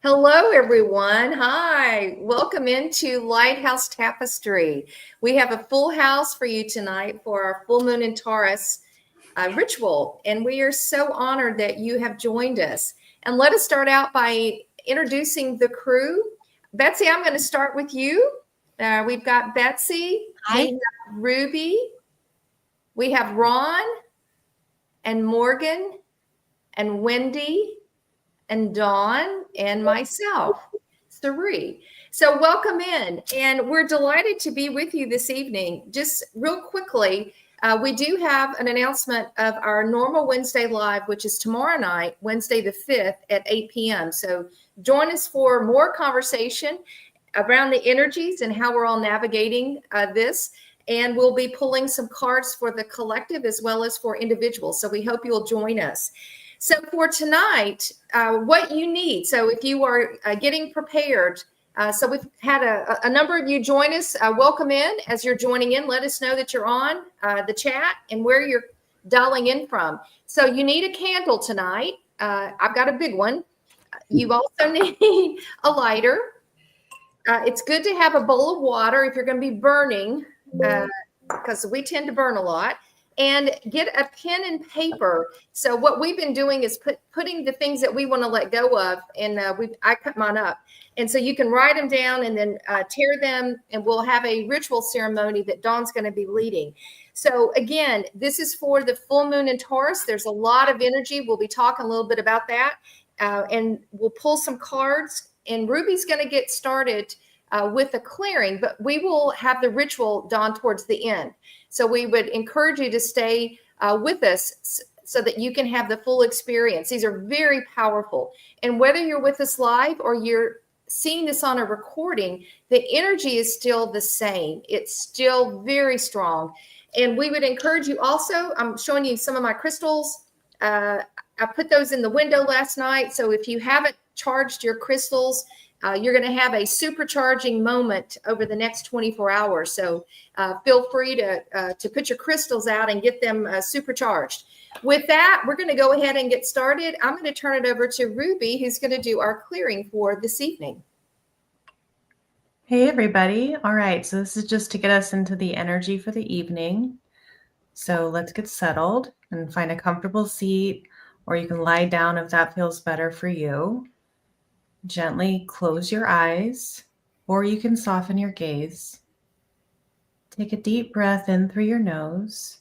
Hello, everyone. Hi. Welcome into Lighthouse Tapestry. We have a full house for you tonight for our full moon in Taurus ritual, and we are so honored that you have joined us. And let us start out by introducing the crew. Betsy, I'm going to start with you. We've got Betsy. Hi. We have Ruby. We have Ron and Morgan and Wendy and Dawn and myself, Sari. So welcome in, and we're delighted to be with you this evening. Just real quickly, we do have an announcement of our normal Wednesday live, which is tomorrow night, Wednesday the 5th at 8 p.m. So join us for more conversation around the energies and how we're all navigating this. And we'll be pulling some cards for the collective as well as for individuals. So we hope you'll join us. So for tonight, what you need, so if you are getting prepared, so we've had a number of you join us. Welcome in. As you're joining in, let us know that you're on the chat and where you're dialing in from. So you need a candle tonight. I've got a big one. You also need a lighter. It's good to have a bowl of water if you're going to be burning, because we tend to burn a lot. And get a pen and paper. So what we've been doing is putting the things that we want to let go of, and I cut mine up. And so you can write them down and then tear them, and we'll have a ritual ceremony that Dawn's going to be leading. So again, this is for the full moon in Taurus. There's a lot of energy. We'll be talking a little bit about that, and we'll pull some cards. And Ruby's going to get started with a clearing, but we will have the ritual done towards the end. So we would encourage you to stay with us so that you can have the full experience. These are very powerful. And whether you're with us live or you're seeing this on a recording, the energy is still the same. It's still very strong. And we would encourage you also, I'm showing you some of my crystals. I put those in the window last night. So if you haven't charged your crystals, you're going to have a supercharging moment over the next 24 hours. So feel free to put your crystals out and get them supercharged. With that, we're going to go ahead and get started. I'm going to turn it over to Ruby, who's going to do our clearing for this evening. Hey, everybody. All right. So this is just to get us into the energy for the evening. So let's get settled and find a comfortable seat, or you can lie down if that feels better for you. Gently close your eyes, or you can soften your gaze. Take a deep breath in through your nose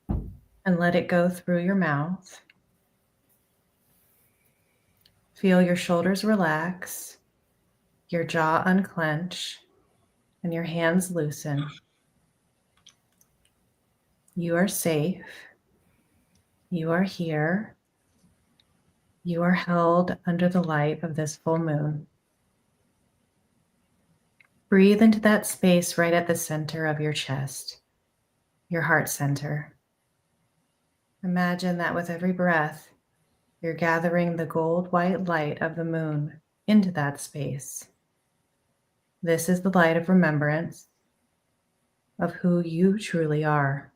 and let it go through your mouth. Feel your shoulders relax, your jaw unclench, and your hands loosen. You are safe. You are here. You are held under the light of this full moon. Breathe into that space right at the center of your chest, your heart center. Imagine that with every breath, you're gathering the gold white light of the moon into that space. This is the light of remembrance of who you truly are.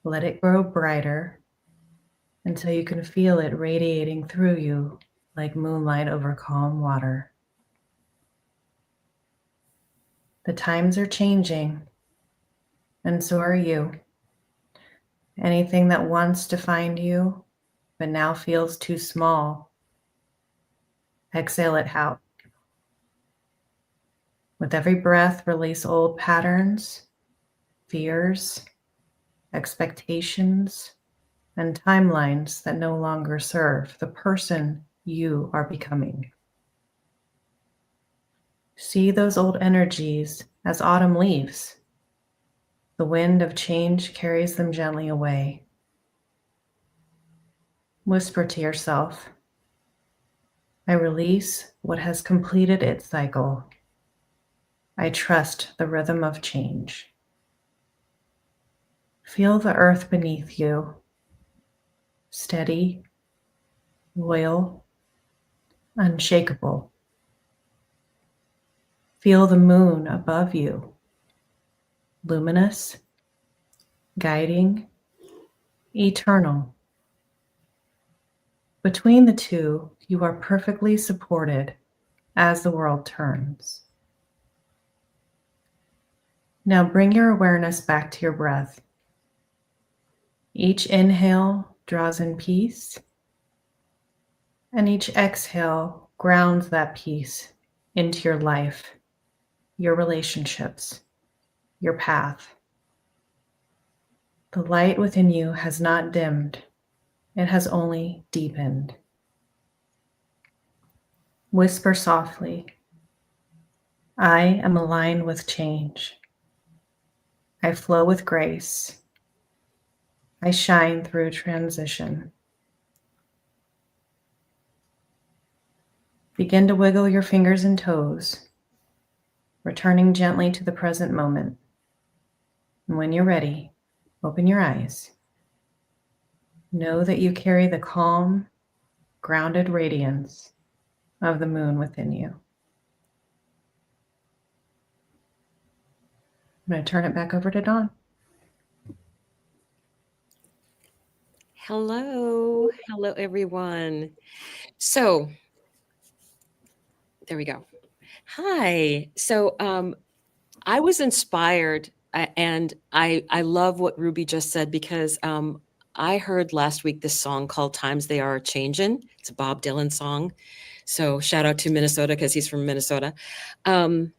Let it grow brighter until you can feel it radiating through you like moonlight over calm water. The times are changing, and so are you. Anything that once defined you, but now feels too small, exhale it out. With every breath, release old patterns, fears, expectations, and timelines that no longer serve the person you are becoming. See those old energies as autumn leaves. The wind of change carries them gently away. Whisper to yourself, I release what has completed its cycle. I trust the rhythm of change. Feel the earth beneath you, steady, loyal, unshakable. Feel the moon above you, luminous, guiding, eternal. Between the two, you are perfectly supported as the world turns. Now bring your awareness back to your breath. Each inhale draws in peace, and each exhale grounds that peace into your life, your relationships, your path. The light within you has not dimmed, it has only deepened. Whisper softly, I am aligned with change. I flow with grace. I shine through transition. Begin to wiggle your fingers and toes, returning gently to the present moment. And when you're ready, open your eyes. Know that you carry the calm, grounded radiance of the moon within you. I'm going to turn it back over to Dawn. Hello, everyone. So there we go. Hi. So I was inspired, and I love what Ruby just said, because I heard last week this song called "Times They Are Changin'." It's a Bob Dylan song. So shout out to Minnesota, because he's from Minnesota. And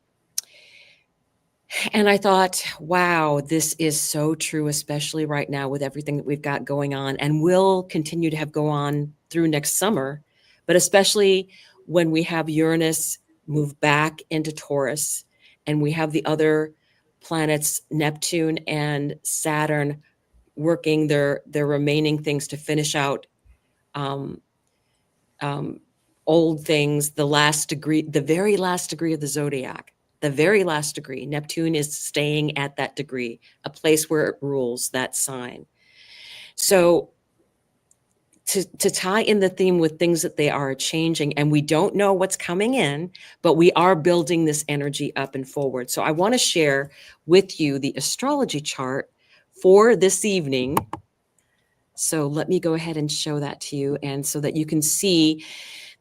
I thought, wow, this is so true, especially right now with everything that we've got going on and will continue to have go on through next summer, but especially when we have Uranus move back into Taurus and we have the other planets, Neptune and Saturn, working their remaining things to finish out old things, the last degree, the very last degree of the zodiac. The very last degree. Neptune is staying at that degree, a place where it rules that sign. So to tie in the theme with things that they are changing, and we don't know what's coming in, but we are building this energy up and forward. So I want to share with you the astrology chart for this evening. So let me go ahead and show that to you, and so that you can see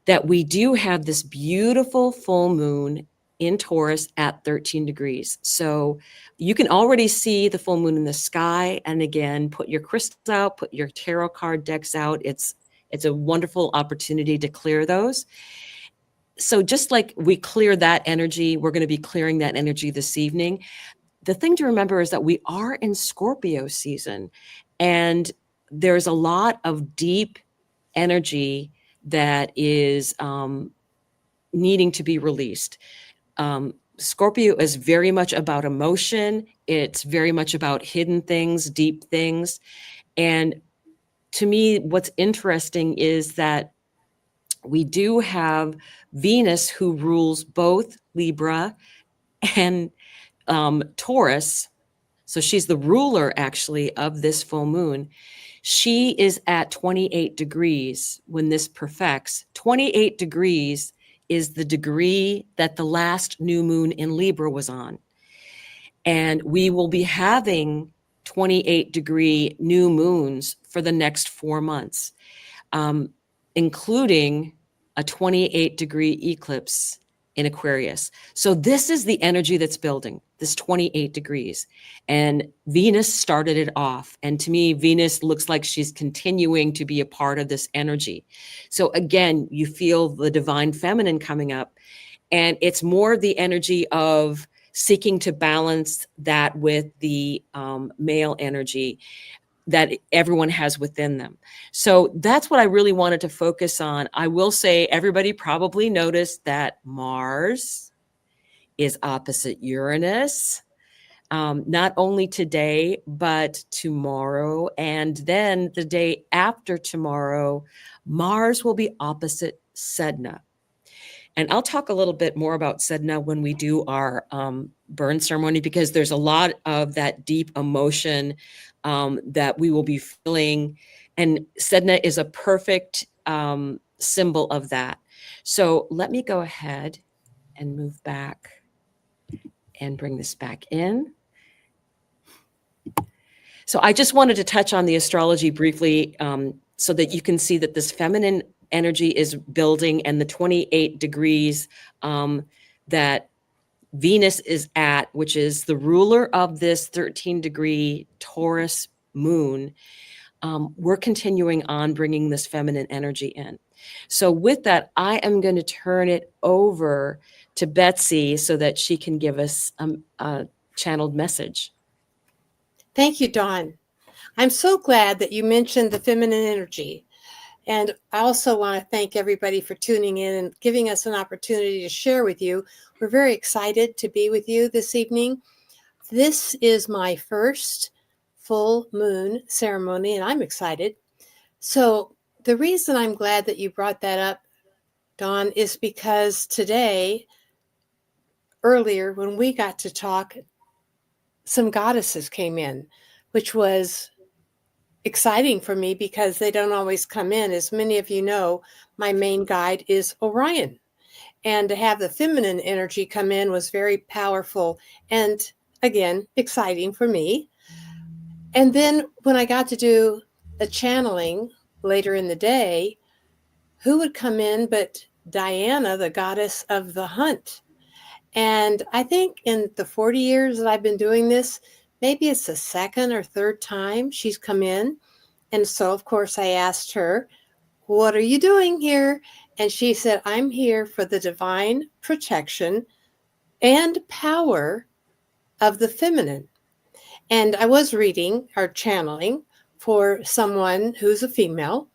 that we do have this beautiful full moon in Taurus at 13 degrees. So you can already see the full moon in the sky. And again, put your crystals out, put your tarot card decks out. It's a wonderful opportunity to clear those. So just like we clear that energy, we're going to be clearing that energy this evening. The thing to remember is that we are in Scorpio season, and there's a lot of deep energy that is needing to be released. Scorpio is very much about emotion. It's very much about hidden things, deep things. And to me, what's interesting is that we do have Venus, who rules both Libra and Taurus. So she's the ruler, actually, of this full moon. She is at 28 degrees when this perfects. 28 degrees is the degree that the last new moon in Libra was on. And we will be having 28-degree new moons for the next 4 months, including a 28-degree eclipse in Aquarius. So this is the energy that's building, this 28 degrees. And Venus started it off. And to me, Venus looks like she's continuing to be a part of this energy. So again, you feel the divine feminine coming up. And it's more the energy of seeking to balance that with the male energy that everyone has within them. So that's what I really wanted to focus on. I will say everybody probably noticed that Mars is opposite Uranus, not only today, but tomorrow. And then the day after tomorrow, Mars will be opposite Sedna. And I'll talk a little bit more about Sedna when we do our burn ceremony, because there's a lot of that deep emotion that we will be feeling. And Sedna is a perfect symbol of that. So let me go ahead and move back and bring this back in. So I just wanted to touch on the astrology briefly so that you can see that this feminine energy is building, and the 28 degrees that Venus is at, which is the ruler of this 13-degree Taurus moon, we're continuing on bringing this feminine energy in. So with that, I am going to turn it over to Betsy so that she can give us a channeled message. Thank you, Dawn. I'm so glad that you mentioned the feminine energy. And I also want to thank everybody for tuning in and giving us an opportunity to share with you. We're very excited to be with you this evening. This is my first full moon ceremony, and I'm excited. So the reason I'm glad that you brought that up, Dawn, is because today, earlier, when we got to talk, some goddesses came in, which was exciting for me because they don't always come in. As many of you know, my main guide is Orion. And to have the feminine energy come in was very powerful and, again, exciting for me. And then when I got to do a channeling later in the day, who would come in but Diana, the goddess of the hunt? And I think in the 40 years that I've been doing this, maybe it's the second or third time she's come in. And so, of course, I asked her, what are you doing here? And she said, I'm here for the divine protection and power of the feminine. And I was reading or channeling for someone who's a female,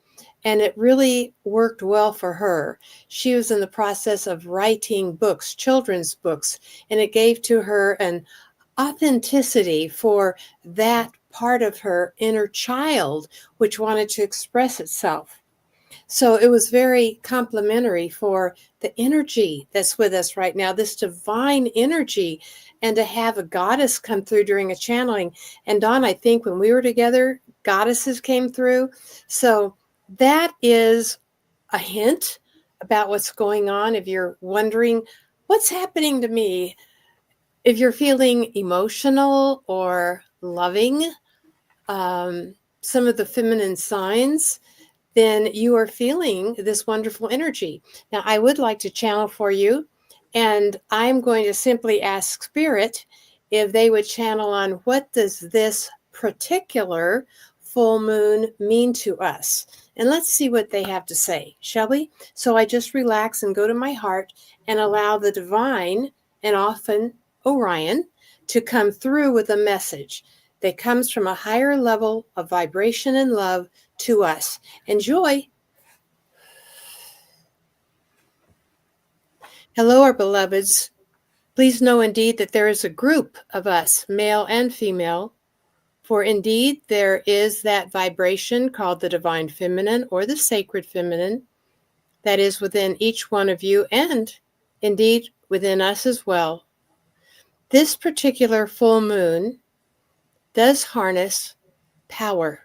and it really worked well for her. She was in the process of writing books, children's books, and it gave to her an authenticity for that part of her inner child, which wanted to express itself. So it was very complimentary for the energy that's with us right now, this divine energy, and to have a goddess come through during a channeling. And Dawn, I think when we were together, goddesses came through. So that is a hint about what's going on. If you're wondering, what's happening to me? If you're feeling emotional or loving, some of the feminine signs, then you are feeling this wonderful energy. Now, I would like to channel for you, and I'm going to simply ask Spirit if they would channel on what does this particular full moon mean to us. And let's see what they have to say, shall we? So I just relax and go to my heart and allow the divine, and often Orion, to come through with a message that comes from a higher level of vibration and love to us. Enjoy. Hello, our beloveds. Please know indeed that there is a group of us, male and female, for indeed there is that vibration called the divine feminine or the sacred feminine that is within each one of you and indeed within us as well. This particular full moon does harness power.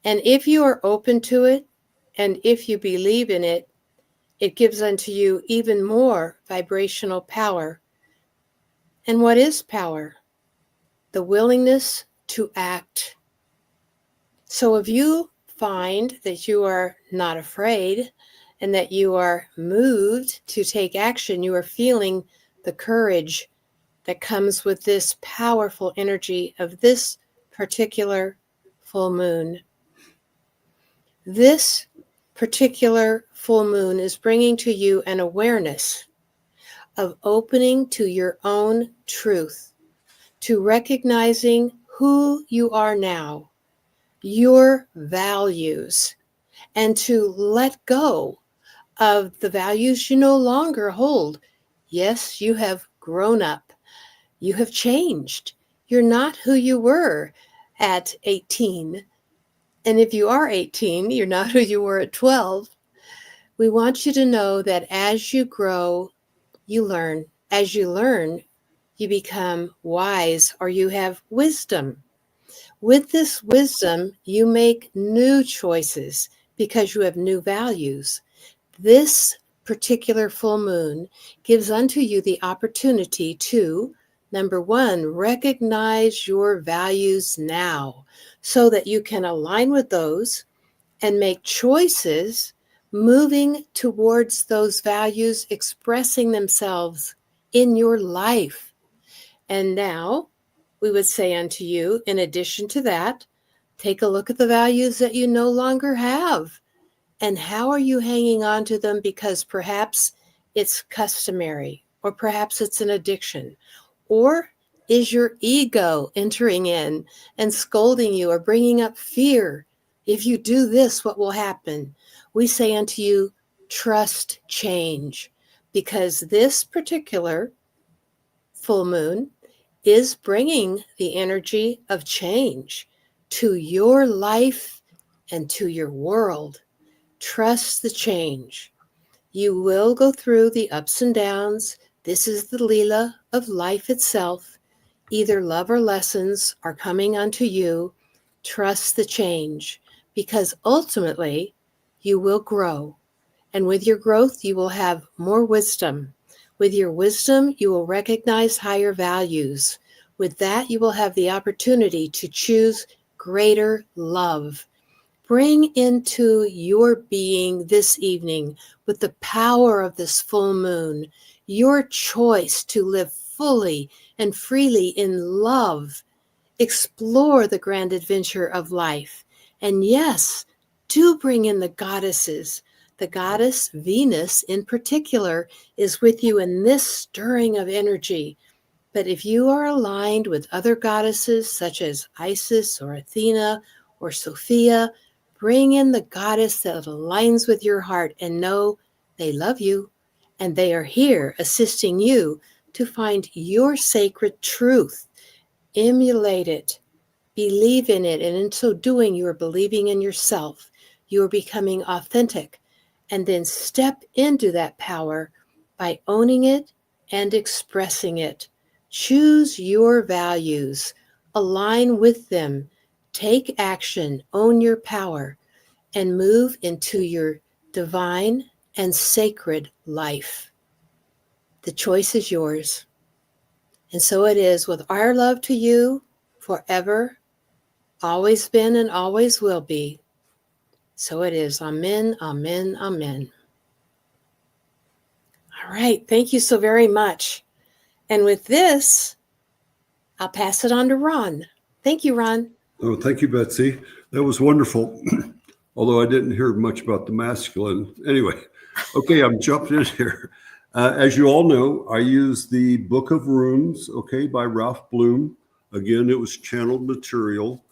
And if you are open to it, and if you believe in it, it gives unto you even more vibrational power. And what is power? The willingness to act. So if you find that you are not afraid and that you are moved to take action, you are feeling the courage that comes with this powerful energy of this particular full moon. This particular full moon is bringing to you an awareness of opening to your own truth, to recognizing who you are now, your values, and to let go of the values you no longer hold. Yes, you have grown up. You have changed. You're not who you were at 18. And if you are 18, you're not who you were at 12. We want you to know that as you grow, you learn. As you learn, you become wise, or you have wisdom. With this wisdom, you make new choices because you have new values. This particular full moon gives unto you the opportunity to, number one, recognize your values now so that you can align with those and make choices moving towards those values, expressing themselves in your life. And now we would say unto you, in addition to that, take a look at the values that you no longer have. And how are you hanging on to them? Because perhaps it's customary, or perhaps it's an addiction, or is your ego entering in and scolding you or bringing up fear? If you do this, what will happen? We say unto you, trust change, because this particular full moon is bringing the energy of change to your life and to your world. Trust the change. You will go through the ups and downs. This is the Leela of life itself. Either love or lessons are coming unto you. Trust the change, because ultimately you will grow. And with your growth, you will have more wisdom. With your wisdom, you will recognize higher values. With that, you will have the opportunity to choose greater love. Bring into your being this evening, with the power of this full moon, your choice to live fully and freely in love. Explore the grand adventure of life. And yes, do bring in the goddesses. The goddess Venus in particular is with you in this stirring of energy. But if you are aligned with other goddesses such as Isis or Athena or Sophia, bring in the goddess that aligns with your heart and know they love you and they are here assisting you to find your sacred truth. Emulate it, believe in it, and in so doing, you are believing in yourself. You are becoming authentic, and then step into that power by owning it and expressing it. Choose your values, align with them, take action, own your power, and move into your divine and sacred life. The choice is yours. And so it is, with our love to you forever, always been and always will be. So it is. Amen, amen, amen. All right. Thank you so very much. And with this, I'll pass it on to Ron. Thank you, Ron. Oh, thank you, Betsy. That was wonderful. Although I didn't hear much about the masculine. Anyway, okay, I'm jumping in here. As you all know, I use the Book of Runes, okay, by Ralph Bloom. Again, it was channeled material.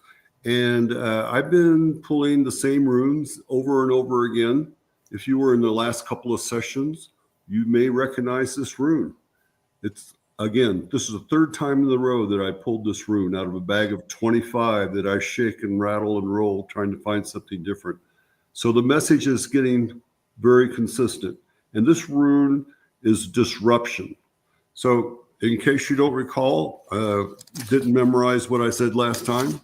And I've been pulling the same runes over and over again. If you were in the last couple of sessions, you may recognize this rune. It's, again, this is the third time in a row that I pulled this rune out of a bag of 25 that I shake and rattle and roll, trying to find something different. So the message is getting very consistent. And this rune is disruption. So in case you don't recall, didn't memorize what I said last time,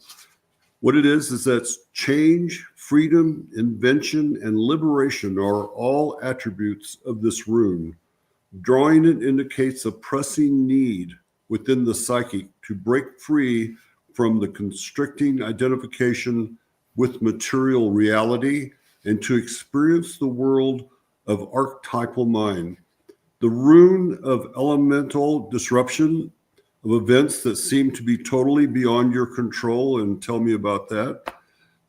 what it is that change, freedom, invention, and liberation are all attributes of this rune. Drawing it indicates a pressing need within the psyche to break free from the constricting identification with material reality and to experience the world of archetypal mind. The rune of elemental disruption of events that seem to be totally beyond your control, and tell me about that.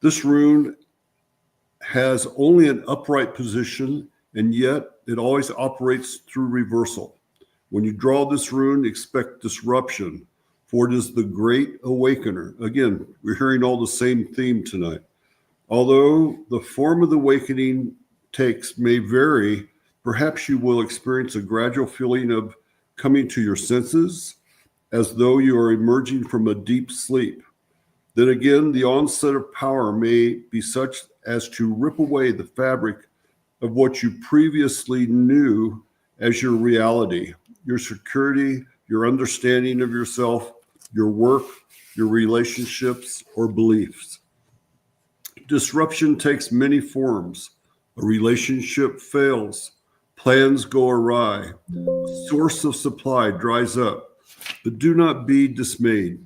This rune has only an upright position, and yet it always operates through reversal. When you draw this rune, expect disruption, for it is the great awakener. Again, we're hearing all the same theme tonight. Although the form of the awakening takes may vary, perhaps you will experience a gradual feeling of coming to your senses, as though you are emerging from a deep sleep. Then again, the onset of power may be such as to rip away the fabric of what you previously knew as your reality, your security, your understanding of yourself, your work, your relationships, or beliefs. Disruption takes many forms. A relationship fails, plans go awry, source of supply dries up. But do not be dismayed.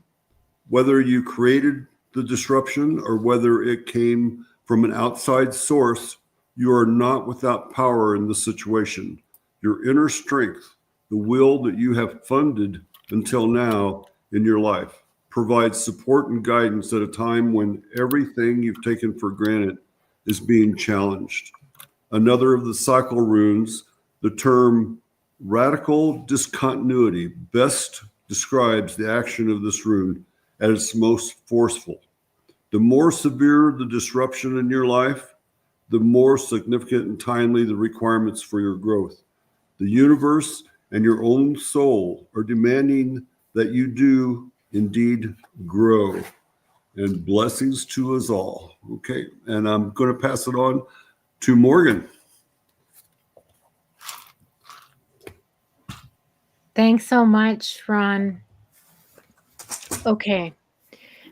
Whether you created the disruption or whether it came from an outside source, You are not without power in this situation. Your inner strength, the will that you have funded until now in your life, provides support and guidance at a time when everything you've taken for granted is being challenged. Another of the cycle runes, the term radical discontinuity, best describes the action of this rune at its most forceful. The more severe the disruption in your life, the more significant and timely the requirements for your growth. The universe and your own soul are demanding that you do indeed grow. And blessings to us all. Okay, and I'm going to pass it on to Morgan. Thanks so much, Ron. Okay.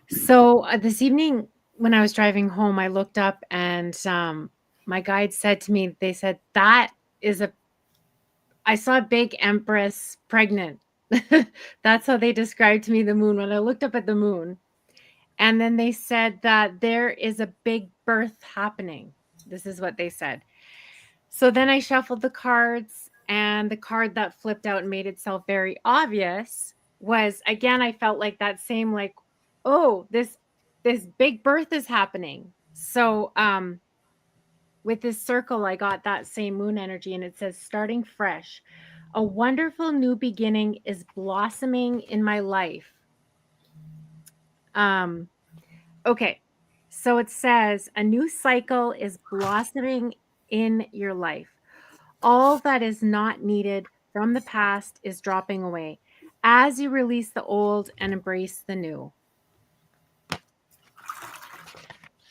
So this evening when I was driving home, I looked up and my guide said to me, they said, I saw a big empress pregnant. That's how they described to me the moon when I looked up at the moon. And then they said that there is a big birth happening. This is what they said. So then I shuffled the cards, and the card that flipped out and made itself very obvious was, again, I felt like that same, like, oh, this big birth is happening. So with this circle, I got that same moon energy, and it says, starting fresh. A wonderful new beginning is blossoming in my life. Okay, so it says a new cycle is blossoming in your life. All that is not needed from the past is dropping away as you release the old and embrace the new.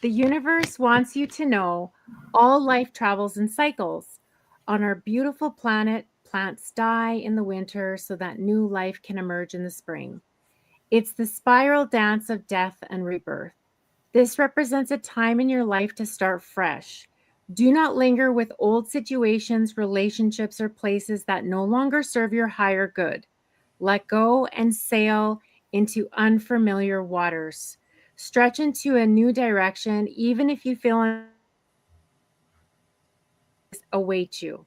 The universe wants you to know all life travels in cycles. On our beautiful planet, plants die in the winter so that new life can emerge in the spring. It's the spiral dance of death and rebirth. This represents a time in your life to start fresh. Do not linger with old situations, relationships, or places that no longer serve your higher good. Let go and sail into unfamiliar waters. Stretch into a new direction, even if you feel await you.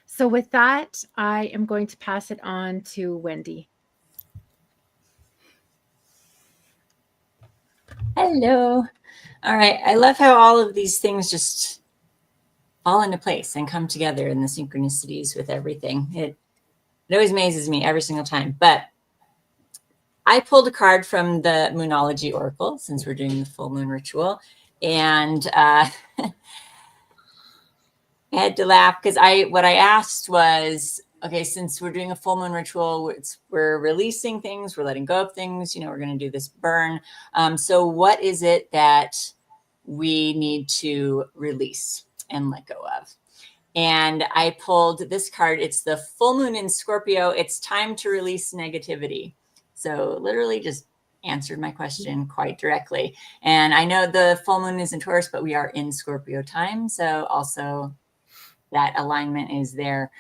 So with that, I am going to pass it on to Wendy. Hello. All right. I love how all of these things just fall into place and come together in the synchronicities with everything. It always amazes me every single time. But I pulled a card from the Moonology Oracle since we're doing the full moon ritual. And I had to laugh because what I asked was, okay, since we're doing a full moon ritual, we're releasing things, we're letting go of things, we're going to do this burn. So what is it that we need to release and let go of? And I pulled this card. It's the full moon in Scorpio. It's time to release negativity. So literally just answered my question quite directly. And I know the full moon is in Taurus, but we are in Scorpio time. So also that alignment is there.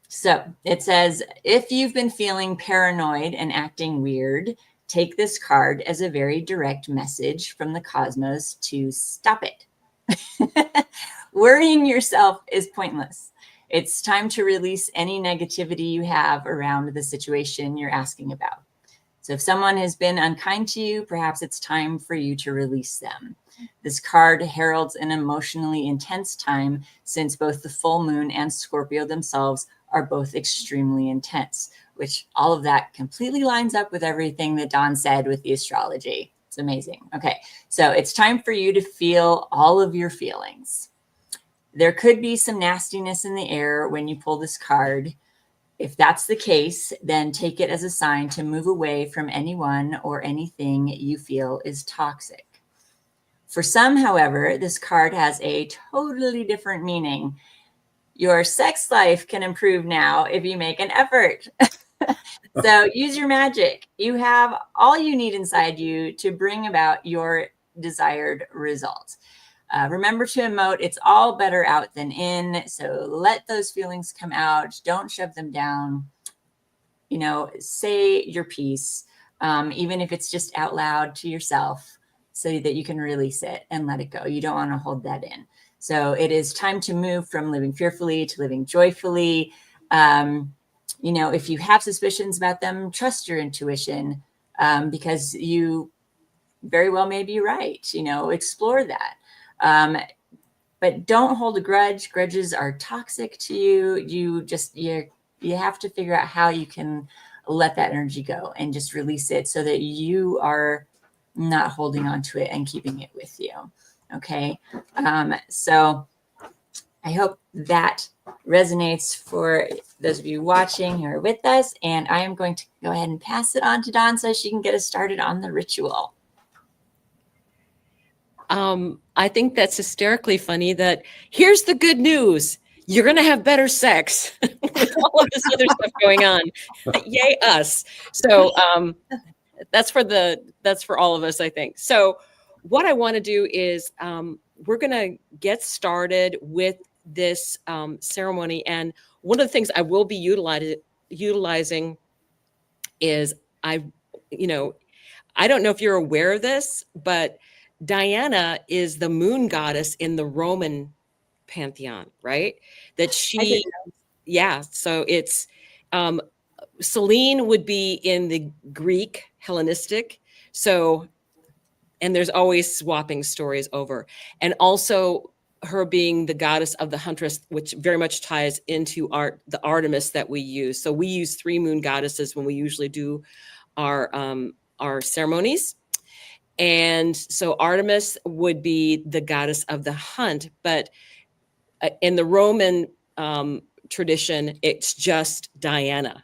So it says, if you've been feeling paranoid and acting weird, take this card as a very direct message from the cosmos to stop it. Worrying yourself is pointless. It's time to release any negativity you have around the situation you're asking about. So if someone has been unkind to you, perhaps it's time for you to release them. This card heralds an emotionally intense time since both the full moon and Scorpio themselves are both extremely intense, which all of that completely lines up with everything that Dawn said with the astrology. It's amazing. Okay, so it's time for you to feel all of your feelings. There could be some nastiness in the air when you pull this card. If that's the case, then take it as a sign to move away from anyone or anything you feel is toxic. For some, however, this card has a totally different meaning. Your sex life can improve now if you make an effort. So use your magic. You have all you need inside you to bring about your desired result. Remember to emote. It's all better out than in. So let those feelings come out. Don't shove them down. Say your piece, even if it's just out loud to yourself. so that you can release it and let it go. You don't want to hold that in. So it is time to move from living fearfully to living joyfully. You know, if you have suspicions about them, trust your intuition, because you very well may be right. You know, explore that. But don't hold a grudge. Grudges are toxic to you. You have to figure out how you can let that energy go and just release it so that you are not holding on to it and keeping it with you. Okay. So I hope that resonates for those of you watching who are with us. And I am going to go ahead and pass it on to Dawn so she can get us started on the ritual. I think that's hysterically funny that here's the good news. You're going to have better sex with all of this other stuff going on. Yay us. So that's for all of us, I think. So what I want to do is we're going to get started with this ceremony. And one of the things I will be utilizing is I don't know if you're aware of this, but Diana is the moon goddess in the Roman pantheon, right? That she, yeah. So it's Selene would be in the Greek Hellenistic. So, and there's always swapping stories over, and also her being the goddess of the huntress, which very much ties into the Artemis that we use. So we use 3 moon goddesses when we usually do our ceremonies. And so Artemis would be the goddess of the hunt, but in the Roman tradition, it's just Diana.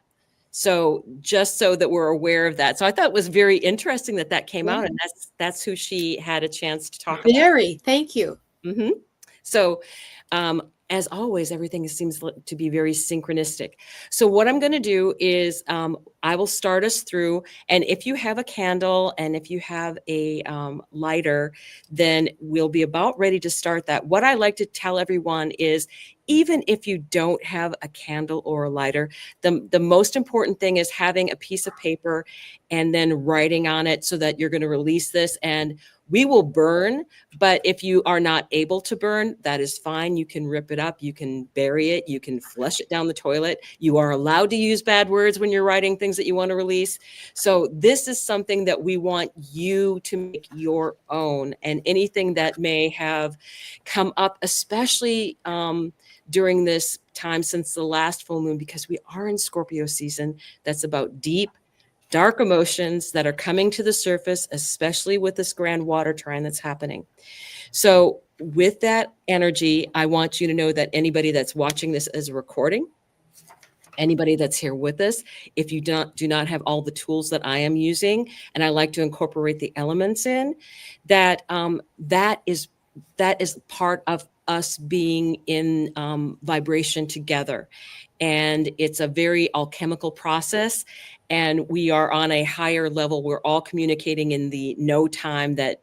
So just so that we're aware of that. So I thought it was very interesting that came out, and that's who she had a chance to talk about. Very, thank you. Mm-hmm. So as always, everything seems to be very synchronistic. So what I'm going to do is I will start us through. And if you have a candle and if you have a lighter, then we'll be about ready to start that. What I like to tell everyone is, even if you don't have a candle or a lighter, the most important thing is having a piece of paper and then writing on it so that you're going to release this. And we will burn, but if you are not able to burn, that is fine. You can rip it up, you can bury it, you can flush it down the toilet. You are allowed to use bad words when you're writing things that you want to release. So this is something that we want you to make your own, and anything that may have come up, especially during this time since the last full moon, because we are in Scorpio season. That's about deep, dark emotions that are coming to the surface, especially with this grand water trine that's happening. So with that energy, I want you to know that anybody that's watching this as a recording, anybody that's here with us, if you do not have all the tools that I am using, and I like to incorporate the elements in, that is part of us being in vibration together. And it's a very alchemical process, and we are on a higher level. We're all communicating in the no time that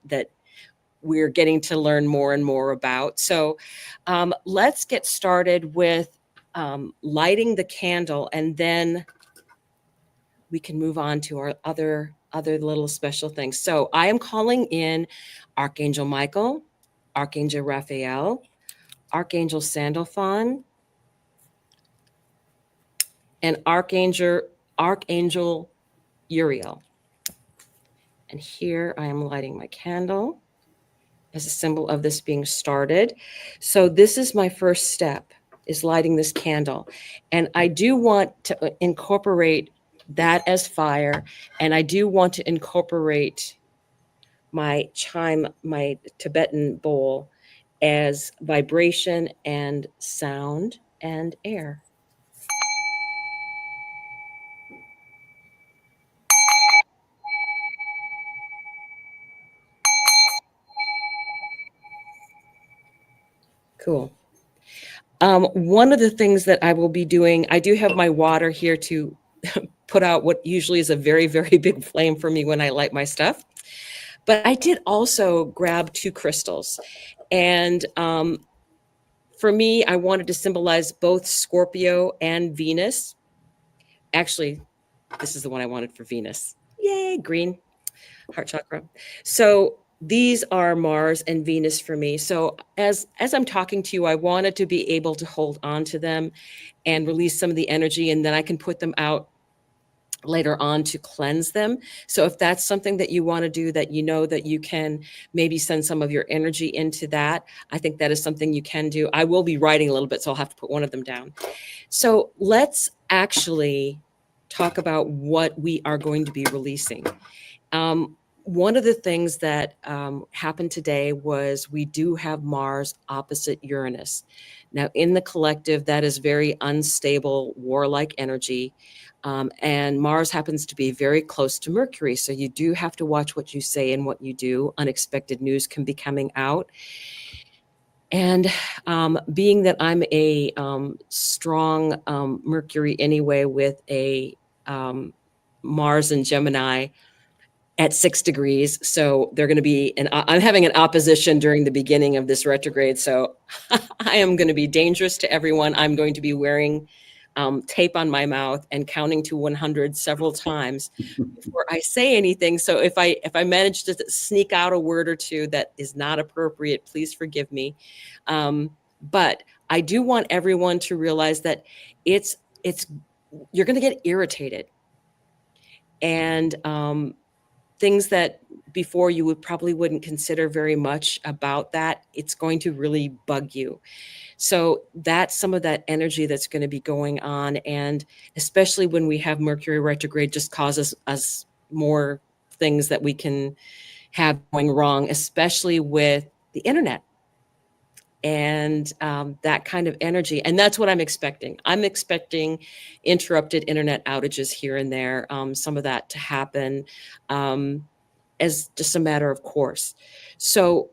we're getting to learn more and more about. So let's get started with lighting the candle, and then we can move on to our other little special things. So I am calling in Archangel Michael, Archangel Raphael, Archangel Sandalphon, and Archangel Uriel. And here I am lighting my candle as a symbol of this being started. So this is my first step, is lighting this candle. And I do want to incorporate that as fire. And I do want to incorporate my chime, my Tibetan bowl, as vibration and sound and air. Cool. One of the things that I will be doing, I do have my water here to put out what usually is a very, very big flame for me when I light my stuff. But I did also grab 2 crystals. And for me, I wanted to symbolize both Scorpio and Venus. Actually, this is the one I wanted for Venus. Yay, green, heart chakra. So these are Mars and Venus for me. So as I'm talking to you, I wanted to be able to hold on to them and release some of the energy, and then I can put them out later on to cleanse them. So if that's something that you want to do, that you know that you can maybe send some of your energy into that, I think that is something you can do. I will be writing a little bit, so I'll have to put one of them down. So let's actually talk about what we are going to be releasing. One of the things that happened today was we do have Mars opposite Uranus. Now, in the collective, that is very unstable, warlike energy. And Mars happens to be very close to Mercury. So you do have to watch what you say and what you do. Unexpected news can be coming out. And being that I'm a strong Mercury anyway, with a Mars and Gemini at 6 degrees. So they're going to be, and I'm having an opposition during the beginning of this retrograde. So I am going to be dangerous to everyone. I'm going to be wearing tape on my mouth and counting to 100 several times before I say anything. So if I manage to sneak out a word or two that is not appropriate, please forgive me. But I do want everyone to realize that it's you're going to get irritated, and things that before you probably wouldn't consider very much about that, it's going to really bug you. So that's some of that energy that's going to be going on. And especially when we have Mercury retrograde, just causes us more things that we can have going wrong, especially with the internet and that kind of energy. And that's what I'm expecting. I'm expecting interrupted internet outages here and there, some of that to happen as just a matter of course. So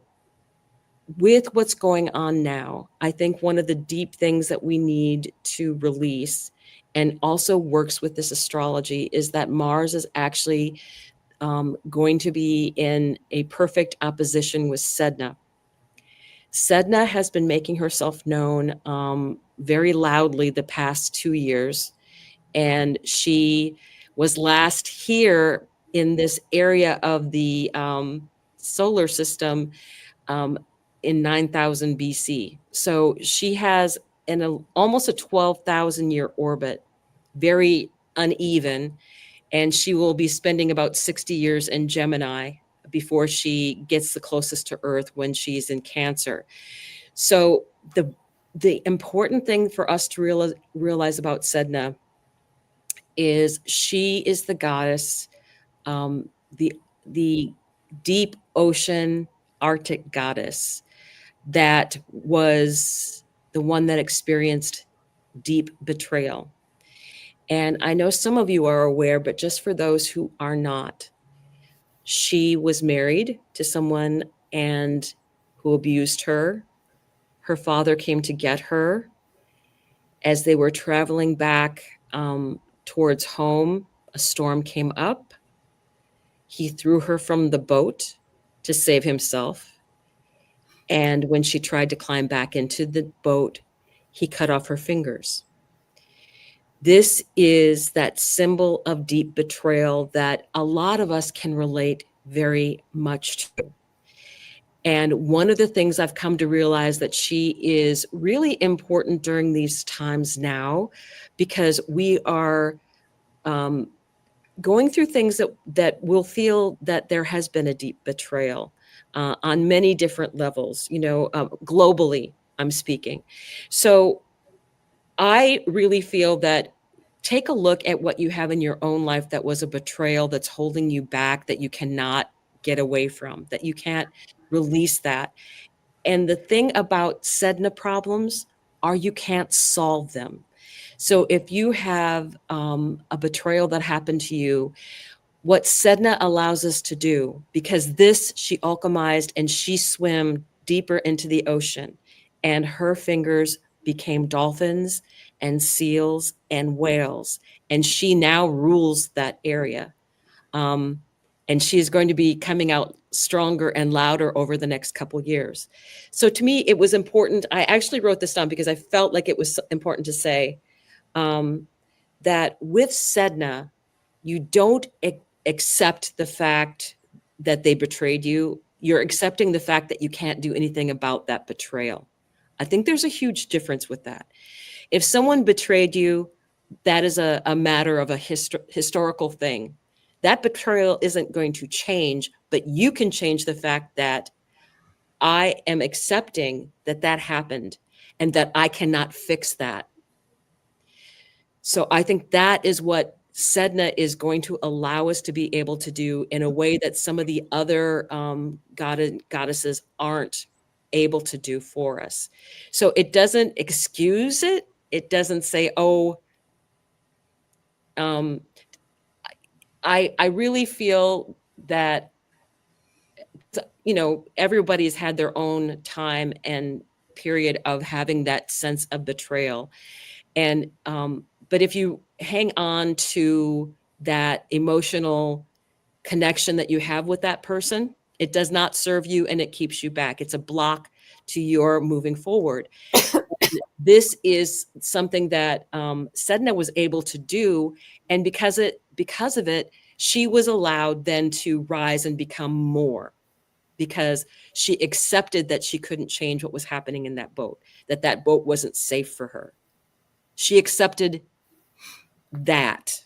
with what's going on now, I think one of the deep things that we need to release, and also works with this astrology, is that Mars is actually going to be in a perfect opposition with Sedna. Sedna has been making herself known very loudly the past 2 years, and she was last here in this area of the solar system in 9,000 BC. So she has almost a 12,000 year orbit, very uneven, and she will be spending about 60 years in Gemini before she gets the closest to Earth when she's in Cancer. So the important thing for us to realize about Sedna is she is the goddess, the deep ocean Arctic goddess that was the one that experienced deep betrayal. And I know some of you are aware, but just for those who are not, she was married to someone and who abused her. Her father came to get her. As they were traveling back towards home, a storm came up. He threw her from the boat to save himself. And when she tried to climb back into the boat, he cut off her fingers. This is that symbol of deep betrayal that a lot of us can relate very much to. And one of the things I've come to realize that she is really important during these times now, because we are going through things that will feel that there has been a deep betrayal on many different levels, globally, I'm speaking. So I really feel that take a look at what you have in your own life that was a betrayal that's holding you back, that you cannot get away from, that you can't release that. And the thing about Sedna problems are you can't solve them. So if you have a betrayal that happened to you, what Sedna allows us to do, because this she alchemized and she swam deeper into the ocean, and her fingers became dolphins and seals and whales, and she now rules that area. And she's going to be coming out stronger and louder over the next couple years. So to me, it was important. I actually wrote this down because I felt like it was important to say that with Sedna, you don't accept the fact that they betrayed you. You're accepting the fact that you can't do anything about that betrayal. I think there's a huge difference with that. If someone betrayed you, that is a matter of a historical thing. That betrayal isn't going to change, but you can change the fact that I am accepting that that happened and that I cannot fix that. So I think that is what Sedna is going to allow us to be able to do in a way that some of the other goddesses aren't able to do for us. So it doesn't excuse it. It doesn't say, oh, I really feel that, you know, everybody's had their own time and period of having that sense of betrayal. And, but if you hang on to that emotional connection that you have with that person, it does not serve you and it keeps you back. It's a block to your moving forward. This is something that Sedna was able to do. And because of it, she was allowed then to rise and become more, because she accepted that she couldn't change what was happening in that boat, that boat wasn't safe for her. She accepted that,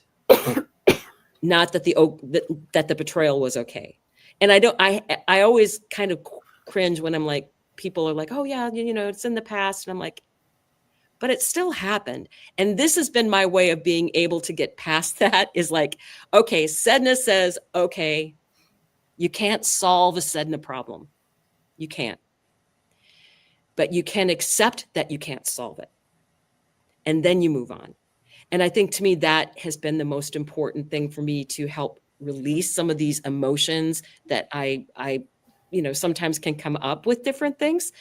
not that the betrayal was okay. And I always kind of cringe when I'm like, people are like, oh yeah, you know, it's in the past. And I'm like, but it still happened. And this has been my way of being able to get past that, is like, okay, Sedna says, okay, you can't solve a Sedna problem. You can't. But you can accept that you can't solve it. And then you move on. And I think, to me, that has been the most important thing for me to help release some of these emotions that I you know, sometimes can come up with different things,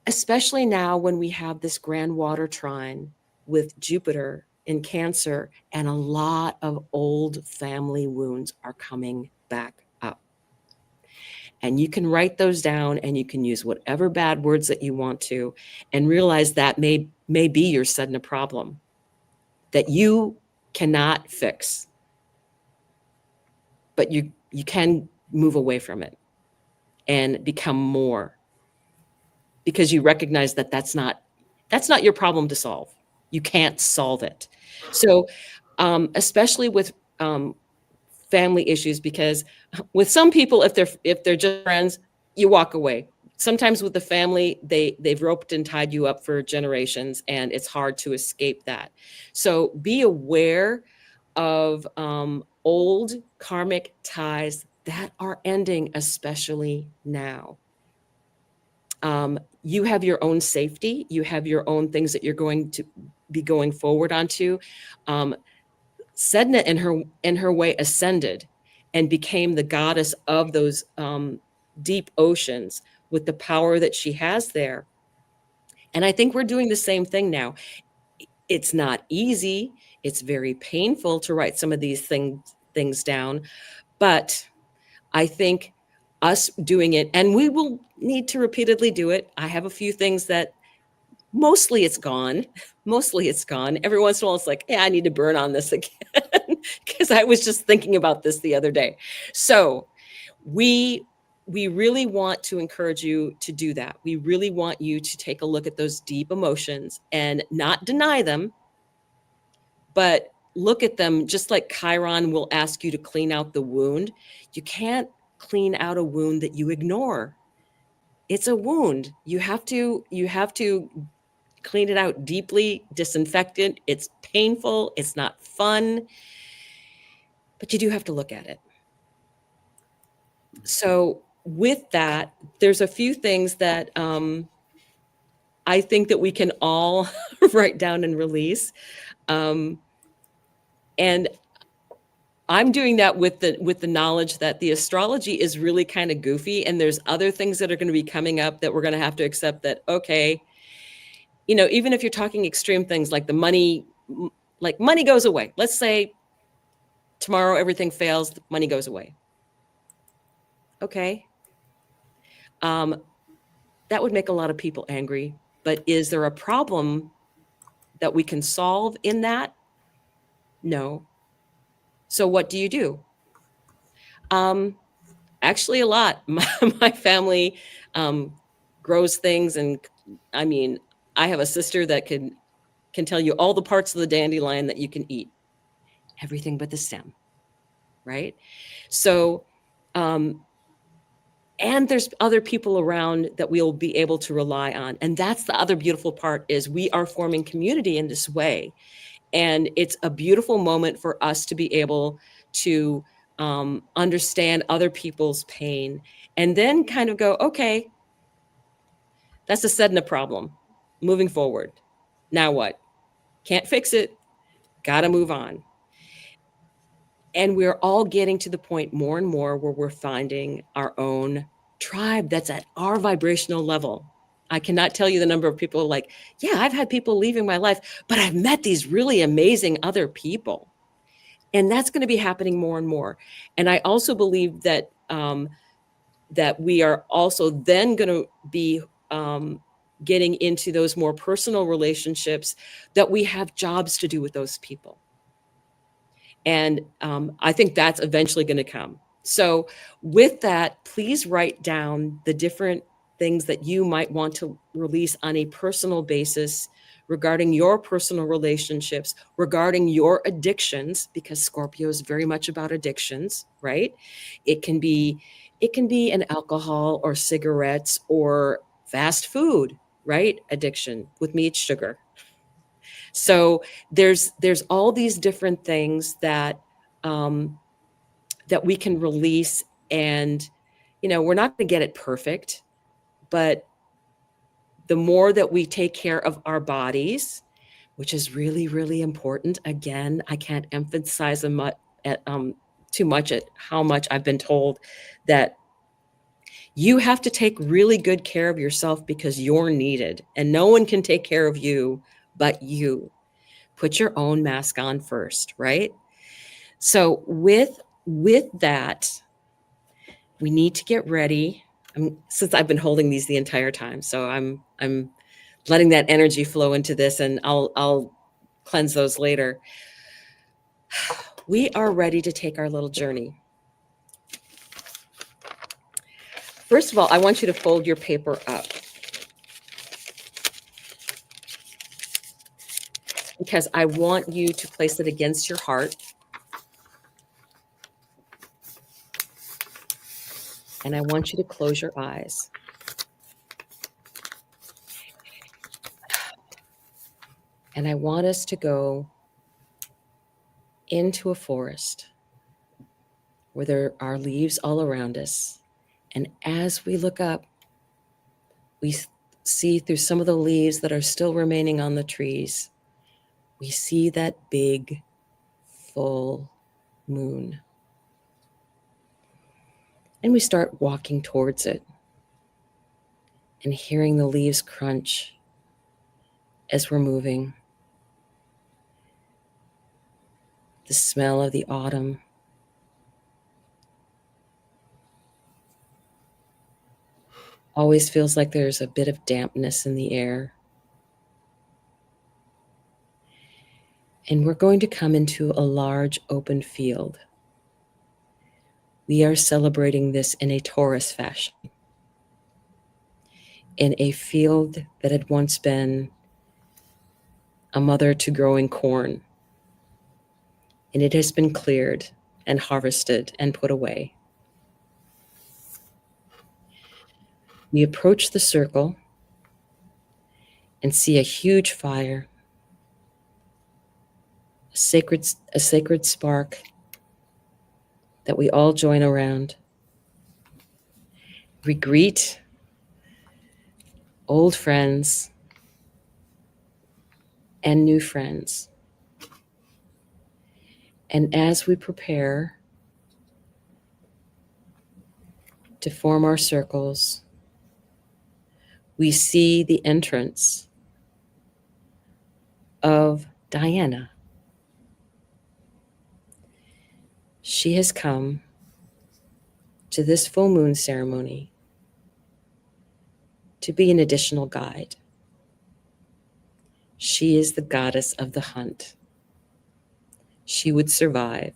especially now when we have this grand water trine with Jupiter in Cancer, and a lot of old family wounds are coming back up. And you can write those down and you can use whatever bad words that you want to, and realize that may be your Sedna problem that you cannot fix, but you can move away from it and become more, because you recognize that that's not your problem to solve. You can't solve it. So especially with family issues, because with some people, if they're just friends, you walk away. Sometimes with the family, they've roped and tied you up for generations, and it's hard to escape that. So be aware of old karmic ties that are ending, especially now. You have your own safety. You have your own things that you're going to be going forward onto. Sedna in her way ascended and became the goddess of those deep oceans with the power that she has there. And I think we're doing the same thing now. It's not easy. It's very painful to write some of these things down, but I think us doing it, and we will need to repeatedly do it. I have a few things that mostly it's gone. Mostly it's gone. Every once in a while, it's like, yeah, I need to burn on this again, because I was just thinking about this the other day. So we really want to encourage you to do that. We really want you to take a look at those deep emotions and not deny them, but look at them just like Chiron will ask you to clean out the wound. You can't clean out a wound that you ignore. It's a wound. You have to clean it out deeply, disinfect it. It's painful. It's not fun, but you do have to look at it. So with that, there's a few things that I think that we can all write down and release. And I'm doing that with the knowledge that the astrology is really kind of goofy, and there's other things that are going to be coming up that we're going to have to accept that, okay, you know, even if you're talking extreme things like the money, like money goes away. Let's say tomorrow everything fails, the money goes away. Okay. That would make a lot of people angry, but is there a problem that we can solve in that? No. So what do? Actually, a lot. My family grows things, and I mean, I have a sister that can tell you all the parts of the dandelion that you can eat, everything but the stem, right? So, and there's other people around that we'll be able to rely on. And that's the other beautiful part, is we are forming community in this way. And it's a beautiful moment for us to be able to understand other people's pain, and then kind of go, okay, that's a Sedna problem. Moving forward. Now what? Can't fix it. Got to move on. And we're all getting to the point more and more where we're finding our own tribe that's at our vibrational level. I cannot tell you the number of people like, yeah, I've had people leaving my life, but I've met these really amazing other people. And that's going to be happening more and more. And I also believe that that we are also then going to be getting into those more personal relationships, that we have jobs to do with those people. And I think that's eventually going to come. So with that, please write down the different things that you might want to release on a personal basis regarding your personal relationships, regarding your addictions, because Scorpio is very much about addictions, right? It can be an alcohol or cigarettes or fast food, right? Addiction. With me, it's sugar. So there's all these different things that that we can release, and we're not going to get it perfect, but the more that we take care of our bodies, which is really, really important. Again, I can't emphasize too much at how much I've been told that you have to take really good care of yourself, because you're needed, and no one can take care of you but you. Put your own mask on first, right? So with that, we need to get ready. Since I've been holding these the entire time, so I'm letting that energy flow into this, and I'll cleanse those later. We are ready to take our little journey. First of all, I want you to fold your paper up, because I want you to place it against your heart. And I want you to close your eyes. And I want us to go into a forest where there are leaves all around us. And as we look up, we see through some of the leaves that are still remaining on the trees, we see that big, full moon. And we start walking towards it and hearing the leaves crunch as we're moving. The smell of the autumn. Always feels like there's a bit of dampness in the air. And we're going to come into a large open field. We are celebrating this in a Taurus fashion, in a field that had once been a mother to growing corn. And it has been cleared and harvested and put away. We approach the circle and see a huge fire, a sacred spark that we all join around. We greet old friends and new friends. And as we prepare to form our circles, we see the entrance of Diana. She has come to this full moon ceremony to be an additional guide. She is the goddess of the hunt. She would survive.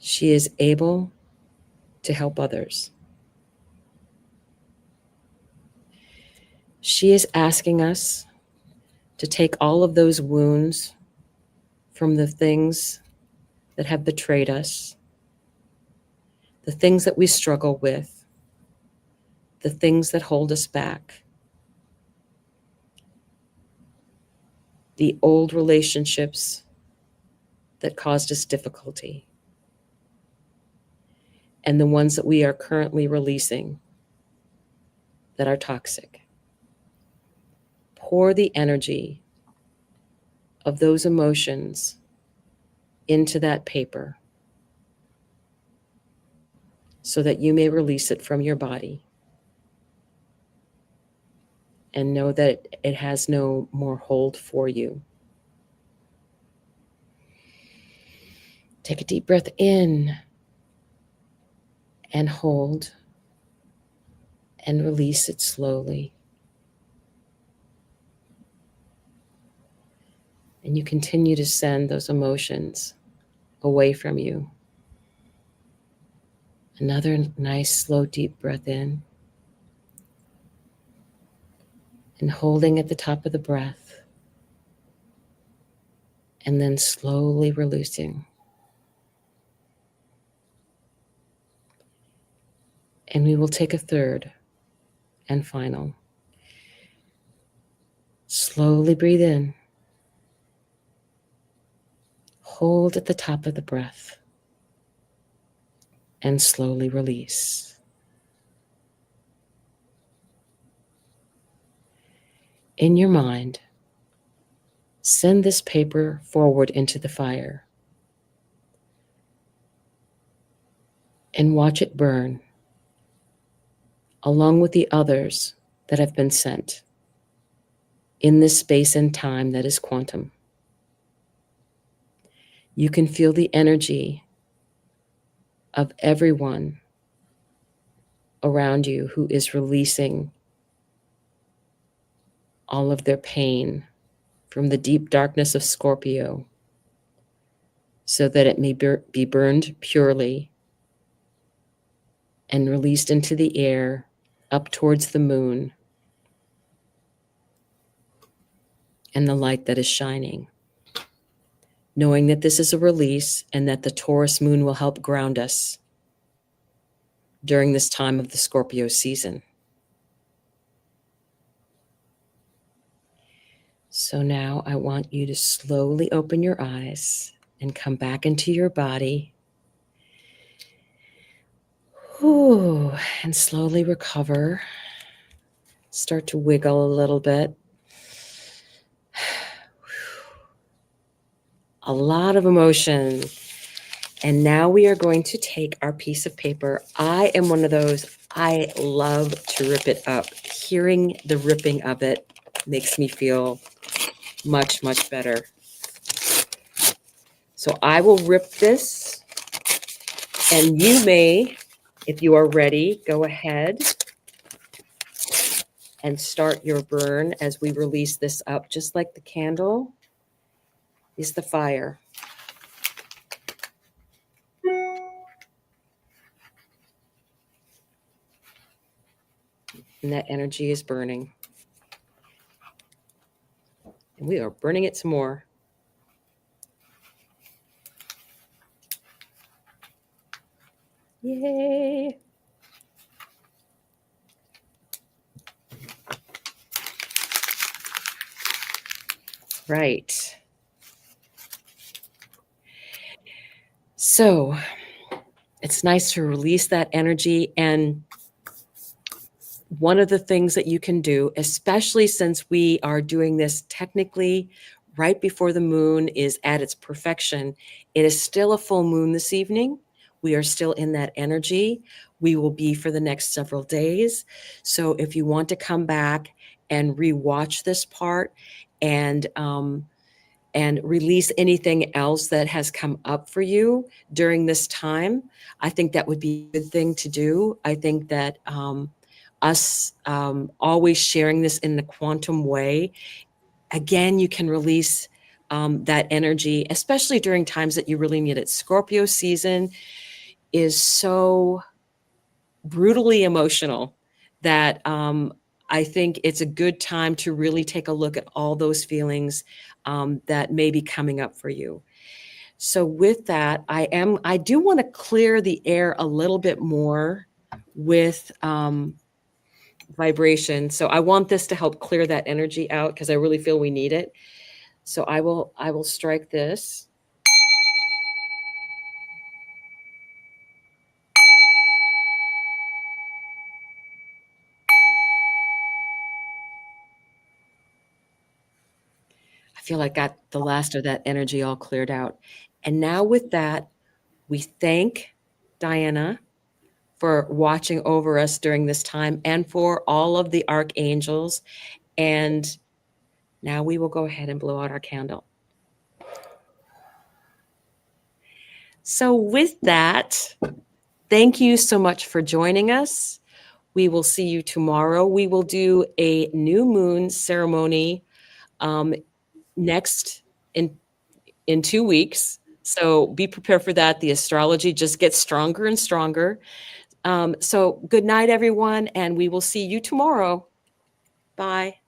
She is able to help others. She is asking us to take all of those wounds from the things that have betrayed us, the things that we struggle with, the things that hold us back, the old relationships that caused us difficulty, and the ones that we are currently releasing that are toxic. Pour the energy of those emotions into that paper so that you may release it from your body and know that it has no more hold for you. Take a deep breath in and hold and release it slowly. And you continue to send those emotions away from you. Another nice, slow, deep breath in. And holding at the top of the breath. And then slowly releasing. And we will take a third and final. Slowly breathe in. Hold at the top of the breath. And slowly release. In your mind, send this paper forward into the fire and watch it burn along with the others that have been sent in this space and time that is quantum. You can feel the energy of everyone around you who is releasing all of their pain from the deep darkness of Scorpio so that it may be burned purely and released into the air up towards the moon and the light that is shining. Knowing that this is a release and that the Taurus moon will help ground us during this time of the Scorpio season. So now I want you to slowly open your eyes and come back into your body. Ooh, and slowly recover. Start to wiggle a little bit. A lot of emotion. And now we are going to take our piece of paper. I am one of those, I love to rip it up. Hearing the ripping of it makes me feel much, much better. So I will rip this, and you may, if you are ready, go ahead and start your burn as we release this up. Just like the candle is the fire. And that energy is burning. And we are burning it some more. Yay. Right. So it's nice to release that energy. And one of the things that you can do, especially since we are doing this technically right before the moon is at its perfection, it is still a full moon this evening. We are still in that energy. We will be for the next several days. So if you want to come back and rewatch this part and release anything else that has come up for you during this time, I think that would be a good thing to do. I think that us always sharing this in the quantum way, again, you can release that energy, especially during times that you really need it. Scorpio season is so brutally emotional that I think it's a good time to really take a look at all those feelings that may be coming up for you. So with that, I do want to clear the air a little bit more with vibration. So I want this to help clear that energy out because I really feel we need it. So I will strike this. I feel like I got the last of that energy all cleared out. And now with that, we thank Diana for watching over us during this time and for all of the archangels. And now we will go ahead and blow out our candle. So with that, thank you so much for joining us. We will see you tomorrow. We will do a new moon ceremony next in 2 weeks. So be prepared for that. The astrology just gets stronger and stronger. So good night, everyone, and we will see you tomorrow. Bye.